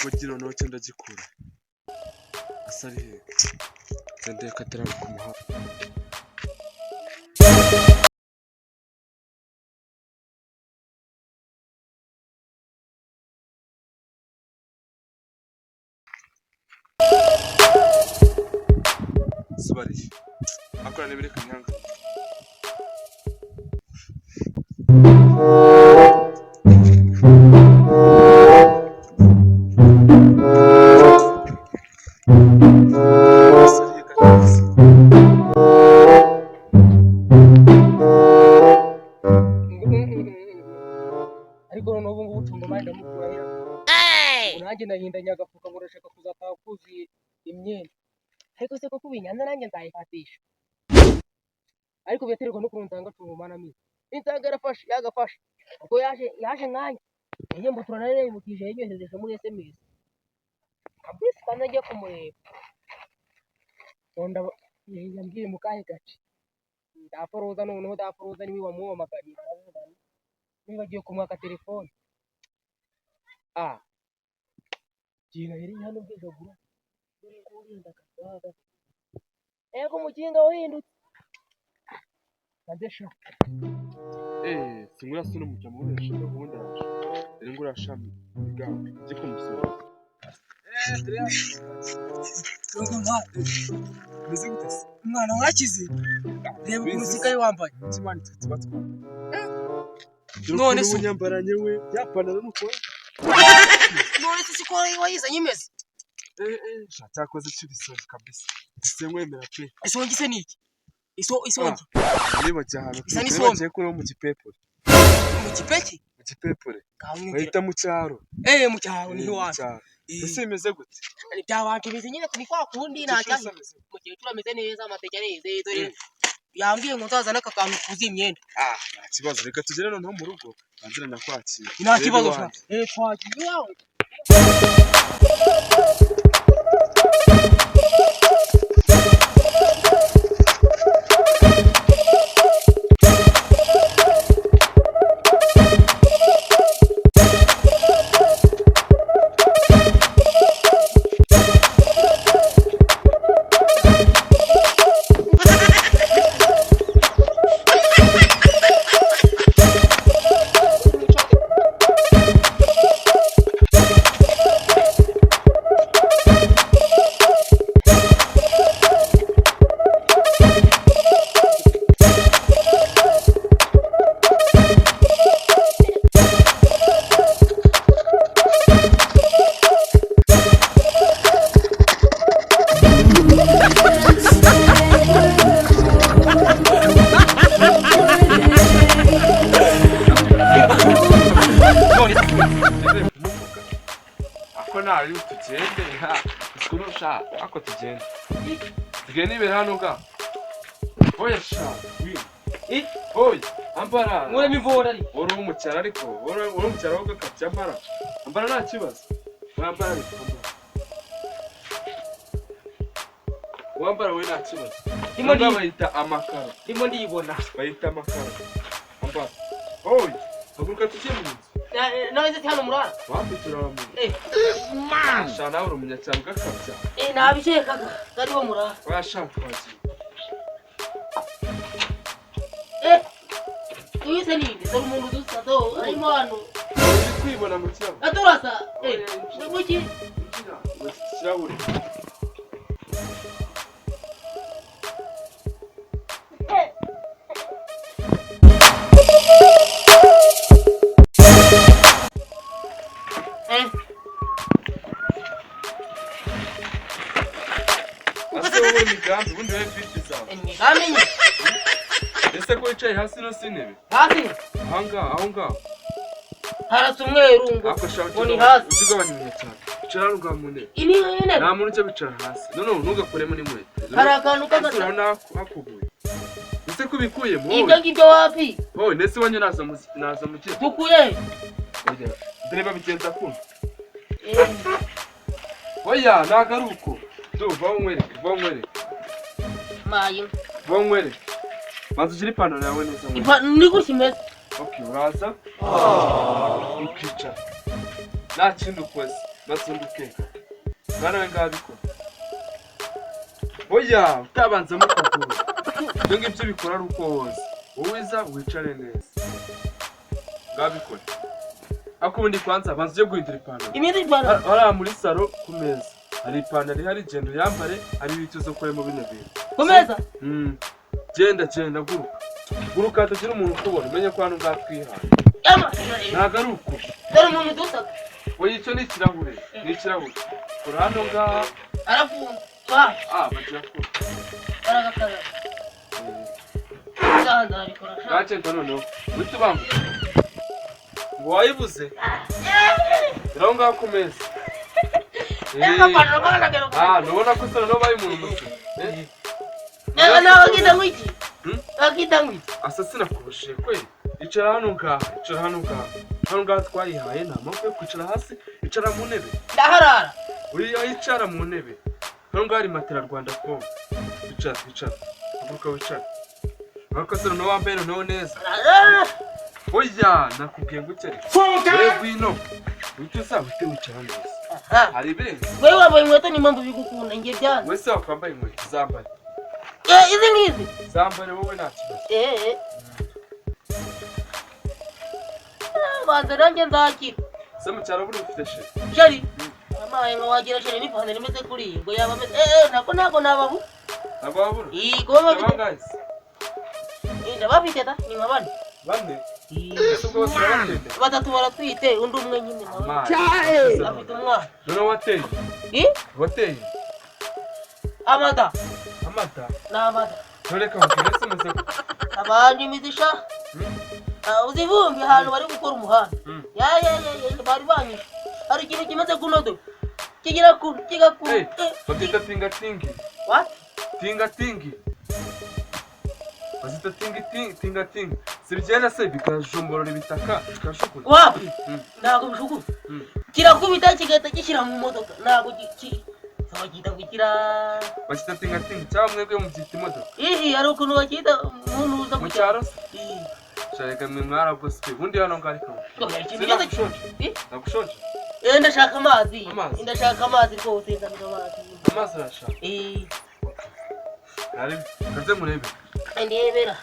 Kugiro no cyenda gikura. Asari he. Zende katara ku muhanda. Subari. Akora nebere kanyanga. Ariko no bungu butumba manda mukurahira. Unanje nahinda nyagafuka murashaka kuzataha kuzi imyenda. Ariko se ko kubinyanza nanjye nzayifatisha. Ariko byaterwa no kuruntanga tumumana mi. Intanga yagafasha. Uko yaje nkanya. Iyo mbutura nari mutije yenyereje muri SMS. Kabisa kanaje kumureba. Onda yambwiye mukahe gace. Ndaforoza noneho ndaforoza niwe wamuhamagariye. Nibagiye kumwaka telefone. Jina hili hano bwejagura. Dore kurinda kazaga. Ego mukinga wahindutse. Nadesha. Singura sino mujamo wesha gahunda. Rero ngura shami bigawe gikumusoro. Adrian. Togo ma. Bizi gutese. Umwana wakize. Reba ukuntu wambaye. Kimani tubatwa. None se unyambaranye we yapana nuko. None se siko wayizanye imeze. Cyakoze cy'ibisonga kabisa. Semwemera pe. Isongi se niki? Isongi. Niba cyahano. Niba kuri mu gipepure. Mu gipeki? Mu gipepure. Bahita mu cyaro. Mu cyaro ni iwacu. Ese imeze gute? Byabanje bize nyine kuri kwa kundi nacyaje. Mu gihe turameze neza amateke neze dore yambwiye ngo nzazana akakantu kuzi imyenda. Nta kibazo reka tugere noneho mu rugo banzira nakwakira. Nta kibazo sha. Twagiye yawe. Nari tugende skurusha ako tugende ibere hano ga oya sha oya ambara Mure mivora ari uri umucyara ariko uri umucyara wo gakapya ambara nta kibazo wambara ariko wambara we nta kibazo imwe bayita amakara ndimo ndiyibona bayita amakara ambara oya haguruka tugende Naize cyane murara. Wapitura mu. Shana uri umunyacyaro gakapya. Nabishekaga kari wo murara. Washakwaje. Uyise ninde dore umuntu dusa do arimo hano. Kwibona mu cyaro. Aturasa. Niguki. Cyaburi. Migambi ubundi we kwitiza. Migambi. Ese ko yicaye hasi no sinebe. Hasi. Aho ngaho. Harasa umweru ngo. Ni hasi. Uzigabanya cyane. Bicara rugamune. Ini nyine. Nta muntu cyo bicara hasi. None ntugakoremo n'inkweto. Hari akantu kagasura nakuguye. Ese kubikuyemo. Ibyo ngibyo wapi? Nese wanyu naza mu gihe. Dukuye. Oya. Direba bigenza kuno. Oya nagaruko. Vaho mwere. Mayo. Vaho mwere. Mazu jiri pano yawe neza. Niko kimeze. Okay, uraza. Ukica. Nta kintu ukoze. Masundukeka. Mwana we ngabikora. Oya, utabanzamo kuguru. Ibyo ngibyo bikora ari uko woza. Wowe za wicare neza. Ngabikora. Ako ubundi kwanza banza uje guhindura ipantaro. Imyenda y'ipantaro. Hariya muri salo ku meza. Hari ipantaro ihari genda yambare, hari ibiti zo kuremo bino bintu. Ku meza? Genda guruka. Guruka hatagira umuntu ukubona, umenye ko hano ngatwihaye. Ntago ari uko. Dore umuntu dusaka. Oya icyo ni ikirahure. Ni ikirahure. Kora hano ngaha. Arafunze. Bagira ko. Baragakara. Ndanza abikora. Gacenta noneho. Wita ubamba. Ngo wayibuze. Rero ngaha ku meza. Nubona ko sana no bayi umuntu muto. Nagita ngwiki. Nagita ngwiki. Asasina kurushe kweli. Icara hano ngaha. Hano ngaha twayihaye nta mpamvu yo kwicara hasi. Icara mu ntebe. Ndaharara. Uriya yicara mu ntebe. Hano ngaha ari matera Rwanda com. Icara. Haguruka wicara. Ariko sana no wambaye no neza. Oya nakubwiye ngo ukere. Wewe gwino. Wicyo sa wicara neza. Hari benzi. Wewe wambaye inkweto ni mpamvu bigukunda ngiye byane. Wese wakwambaye inkweto zambaye. Izi ngizi. Zambaye wowe nta kibazo. Banza nanjye nzakira. Se mu cyaro buri ufite she. Sheri. Amaye ngo wagira sheri n'ipantaro imeze kuri ngo yaba ameze nako nababu. Ababura. Kuba bafite. Guys. Ndabafite da ni nkabane. Bane. Ese ubwo basubira batatu baratwite undi umwe nyine nawe. Afite umwana. None wateye. Wateye. Amata. N'amata. None ka mukirese muze. Abandi imizisha. Uzivumbi ahantu bari gukora umuhanda. Bari banyisha. Hari ikintu kimeze kunodo. Kigira babyita tingatingi. What? Tingatingi. Bazita tingatingi. Sibigenda se bikajomborora ibitaka bikashukura. Wapi? Ntago bishukura. Kirakubita kigahita gishyira mu modoka. Ntago bagita gukira. Bazita tingatingi cyangwa mwebwe mubyita imodoka. Hari ukuntu bakita umuntu uza mu cyaro se. Shaka mwe mwarabose ubundi hano ngari ko. Nagushonje. Ndashaka amazi. Ndashaka amazi rwose ndashaka amazi. Amazi arashaka. Ari kaze murebe. Ndebera.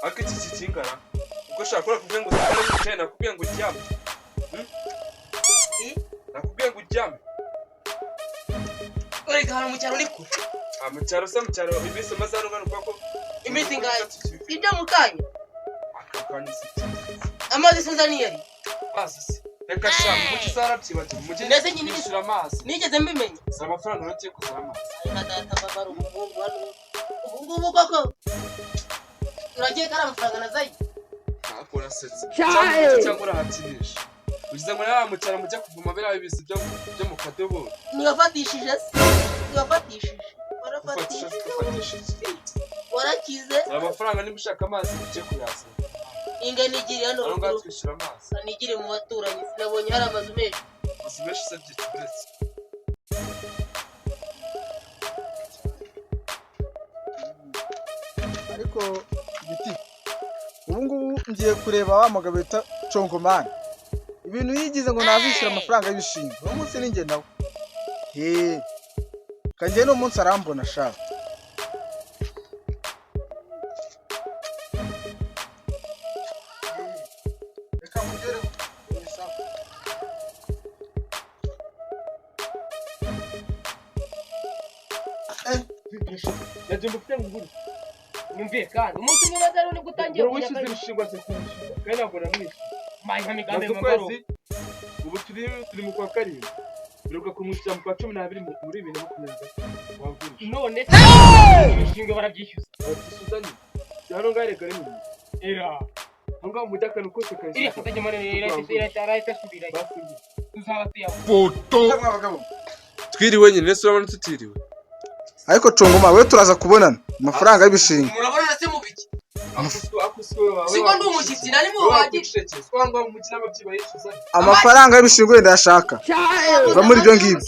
Akiki kingara. Uko shakora kuvuga ngo cyane nakubwiye ngo cyame. Nakubwiye ngo cyame. Uri gahano mu cyaro niko. Mu cyaro se mu cyaro ibise mazano ngano kwako. Imiti ngaye. Ibyo mukanya. Akakani se. Amazi sinzaniye ari. Basi. Reka shamu mukizara byibati mujye. Ndetse nyine nishura amazi. Nigeze mbimenya. Sa amafaranga nagiye kuzara amazi. Data baba umuhungu hano. Ubungubu koko. Uragiye kara amafaranga nazayi. Akora setse. Cyangwa urahakinisha. Ugize ngo nawe mucyara mujya kuvuma bera ibisi byo mu kadobo. Nigafatishije se. Warafatishije. Warakize. Amafaranga niba ushaka amazi uje kuyaza. Inga nigiri hano. Aho ngatwishyura amazi. Nigiri mu baturanyi sinabonye hari amazu menshi. Amazu menshi se byitse. Ariko giti ubungubu ngiye kureba wa mugabo bita Congomani. Ibintu yigize ngo nazishyura amafaranga y'ibishingwe. Uwo munsi ninjye nawe. Kanjye no munsi arambona shaka. Reka mugere sawa. Yajumba ufite nguru. Nyumviye kandi umunsi umwe bazaro ni gutangiye kunyaka ibishingwa se kumushinga. Kandi ntabwo namwishe. Mayi nkamigambe mabaro. Ubu turi mu kwa karindwi. Biruka kumushyira mu kwa 12 muri 2020. Wagurije. None ibishingwe barabyishyuza. Sudani. Cyaro ngare kare mu. Era. Ngo mujyakana uko tukaje. Iri akaje manene ira subira. Tuzaba tuyaho. Foto. Twiriwe nyine surabona tutiriwe. Ariko Congoma we turaza kubonana amafaranga y'ibishingwe. Murabona se mubiki? Siko ndi umushyitsi nari mu wagiye. Amafaranga y'ibishingwe ndashaka. Va muri ibyo ngibyo.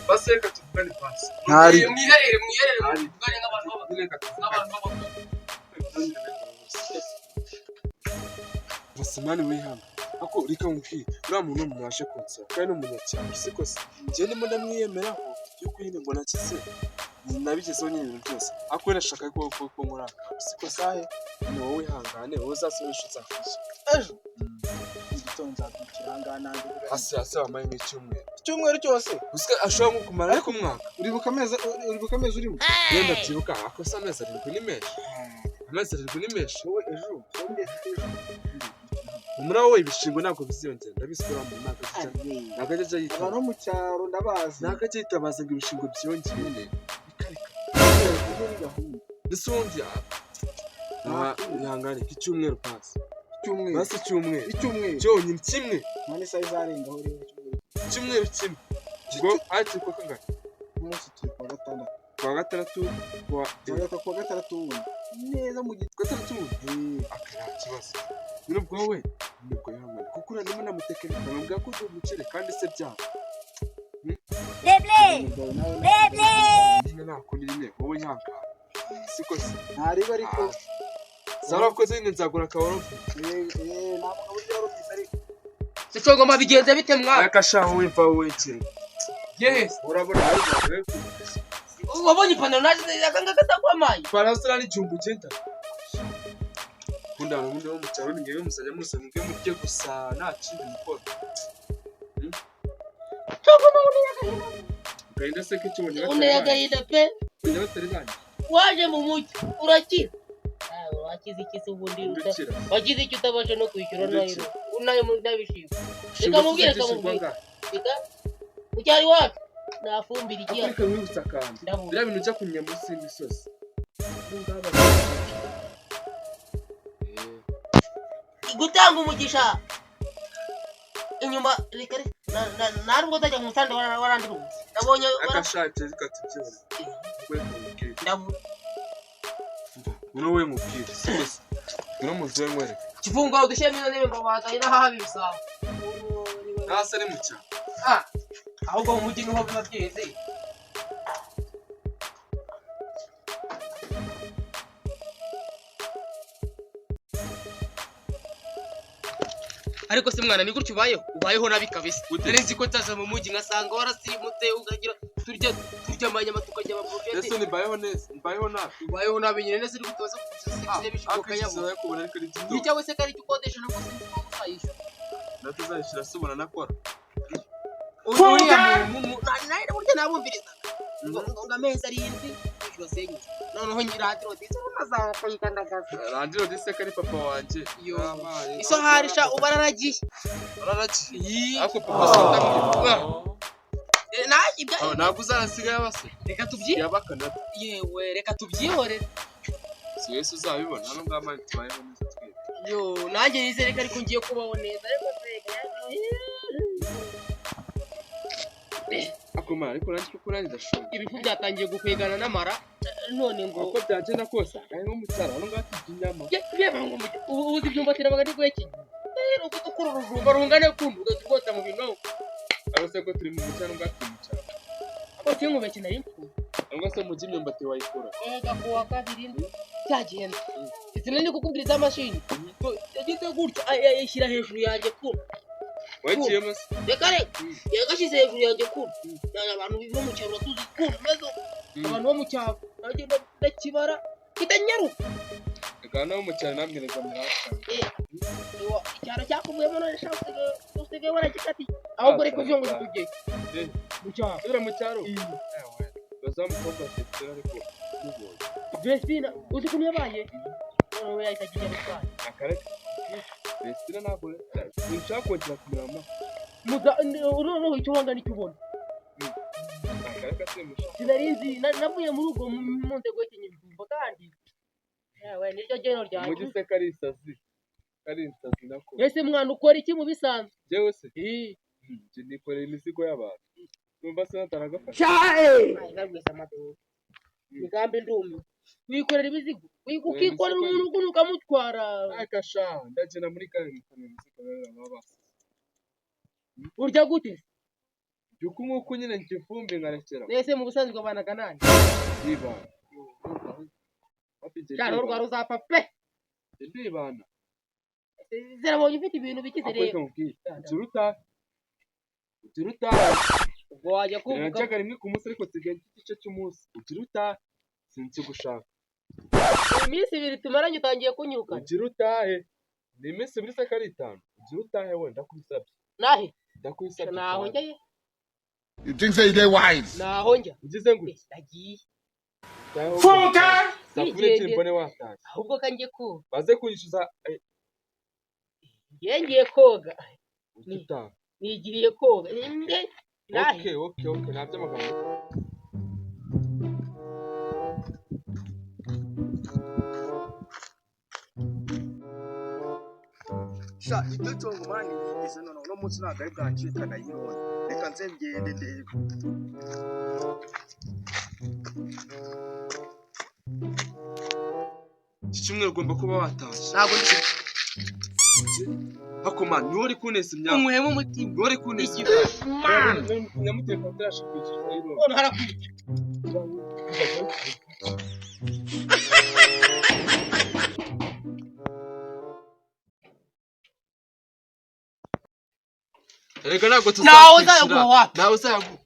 Baseka tuvugane pasi. Ntari. Mwiherere muvugane nk'abantu b'abagabo. Musimani wihanga. Ako reka nkubwire uriya muntu mwaje konsa kandi n'umunyacyaro siko se njye ndimo ndamwiyemeraho yo kwine ngo nakize nabigezeho n'ibintu byose ako nashaka ko nkora siko sahe ni wowe wihangane wowe uzasubisha uzafasha Ejo. Igitondo nzakirangana hasi wamaye nk'icyumweru icyumweru cyose. usika ashobora nko kumara ariko umwaka Uribuka amezi urimo? yenda byibuka ako se amezi 7 ni menshi amezi 7 ni menshi Wowe ejo. umura wowe ibishingo ntabwo biziyongera ndabisubira mu mwaka nagajya yita Abantu mu cyaro ndabazi. nagajya yitabaza ngo ibishingo byongere Nisundi ihangane icyumweru pasi. Icyumweru. Basi icyumweru. Icyumweru. Cyonyine kimwe. None sai zarengaho rero Icyumweru kimwe. Ngo ati ko kangana. umunsi turi kwa gatandatu. Kwa gatandatu Kwa gatandatu neza mu gatandatu akara kibazo. Nubwo wowe nubwo yamana kuko urandimo namutekereza nubwo ko umucere kandi se bya. Nina nakundi nyine wowe yanga. Siko se. ntariba ariko Zarakoze nyine nzagura kaworofu. ntabwo buryo warufise ariko Sicyo ngoma bigenze bite mwana? Yakashaho wimva wowe kintu. Yes. Urabona ari Wabonye ipantaro naje yakanga katakwamaye. Parasura ni jumbu cyenda. Kunda ngundi wo mucyaro ni ngewe musajya musa nge mujye gusa nta kindi mukora. Cyangwa muri yagahina. Gahinda se ke cyubonye Une yagahina pe. Kujya batari bandi. Waje mu mujyi urakira. Wakize ikisi ubundi wakize icyo utabasha no kwishyura nayo. Unayo muri nabishimye. Reka mubwire kamubwire. Reka mucyari wacu. Nafumbira iki Afrika mwibutsa kandi. Bira bintu cyo kunya munsi y'imisozi. Gutanga umugisha. Inyuma reka narubwo utajya mu ntanda warandiruka. Nabonye akashate zikatubye. Ndavu. Uno we mubwire. Sose. Uno muzwe ngwere. Kifunga udushemye n'ebe mbabaza ina habi bisaba. Nasa ni mucya. Ahubwo mu mujyi niho biba byeze. Ariko se mwana ni gutyo ubayeho nabi kabisa. Nzi ko nzaza mu mujyi ngasanga warasirimutse ukagira turya amanyama tukajya baburokete. Ese ni bayeho neza, bayeho nabi. Ubayeho nabi nyine nese uri gutoza kuzize bishoboka yabo. Kubona ariko ari Ni cyawe se kari ukodesha nako sinzi ko uzayisha. natuzayishira subona nakora. Uriya nari burya nabumviriza. Ngo amezi arindwi kwishyura senyi. Noneho nyiratiro ndetse nazakayikandagaza. Randiro dise kari papa wanje. Iso harisha ubararagiye. Bararagiye. Ako papa sandamwe. Nakibya. Ntabwo uzarasiga yabase. Reka tubyiye. Yabakana. Yewe reka tubyihore. Si Yesu uzabibona hano ngama tubayeho neza twese. Yo nanjye nizere ko ariko ngiye kubaho neza ariko sega. Akoma ariko nanjye kuko nanjye ndashonga. Ibifu byatangiye gukwegana n'amara none ngo uko byagenda kose ari mu cyaro hano ngati inyama. Yeba ngo ubuzi byumva tirabaga ndi gweki. Rero kutukura urujumba rungane kundu utugota mu bino. Arose ko turi mu cyaro ngati mu cyaro. Abo tingu bekina rimfu. Ngo se mu gimyumbati wayikora. Ega kuwa kabiri cyagenda. Izinani kukubwiriza amashini. Yagize gutyo ayishyira hejuru yanjye ku. Wagiye mas. Reka yagashize hejuru yanjye ku. Nana abantu biva mu cyaro tuzi ku mezo. Abantu bo mu cyaro agenda ndakibara kitanyaruka. Ega nawo mu cyaro nabwiraga mu hasa. Icyaro cyakubuyemo none shaka usige warakikati. Ahubwo reko vyo ngo tujye. Mu cyaro. Ura mu cyaro. Bazamu kopa tetera ariko. Vestina uzi kunye baye. Owe yahitagiye gutwara. Akareka. Vestina ntabwo nshaka kongera kumurama. Muza uro icyo wanga nicyo ubona. Akareka se musha. Sinarinzi navuye muri ubwo mu ndego y'ikinyibumba kandi. Yawe niryo geno ryanjye. Mu gise kari isazi. Kari isazi nako. Ese mwana ukora iki mu bisanzwe? Jewe se. Je nikorera imizigo y'abantu. Numva se nataragafasha. Chae. Ai nabwisa amadu. migambi ndumi wikorera ibizigo ukikorera umuntu ugunuka ukamutwara akasha ndagenda muri kare muzikorera baba urya gute yuko nkuko nyine nkivumbi ngarekera nese mu busanzwe abanaga nani niba cyaro rwa ruzapfa pe ndibana zirabonye ufite ibintu bikize rero ukiruta ubwo wajya kuvuga najyaga rimwe ku munsi ariko sigaye igice cy'umunsi ukiruta sinzi gushaka iminsi 2 tumaranye utangiye kunyuka ukirutahe ni iminsi 2 se kari 5 ukirutahe wenda kwisabye nahe ndakwisabye naho njye You think say they wise? naho njye ugize ngo ndagiye Funka! sakure telefone watashye ahubwo kanjye ko baze kunyishuza ngiye koga ukitaha nigiriye koga nahe okay nabyo amagambo sha ibyo Congomani yigeze none no munsi nagari bwancika nayirone reka nze ngende ndebe cyumwe ugomba kuba watashye ntabwo ndi hakoma niwe uri kunesa imyaka umuhemu umutima niwe uri kunesa nyamuteye flash kwishyura rero none harakwica Erega ntabwo nawe uzayaguha wapi nawe uzayaguha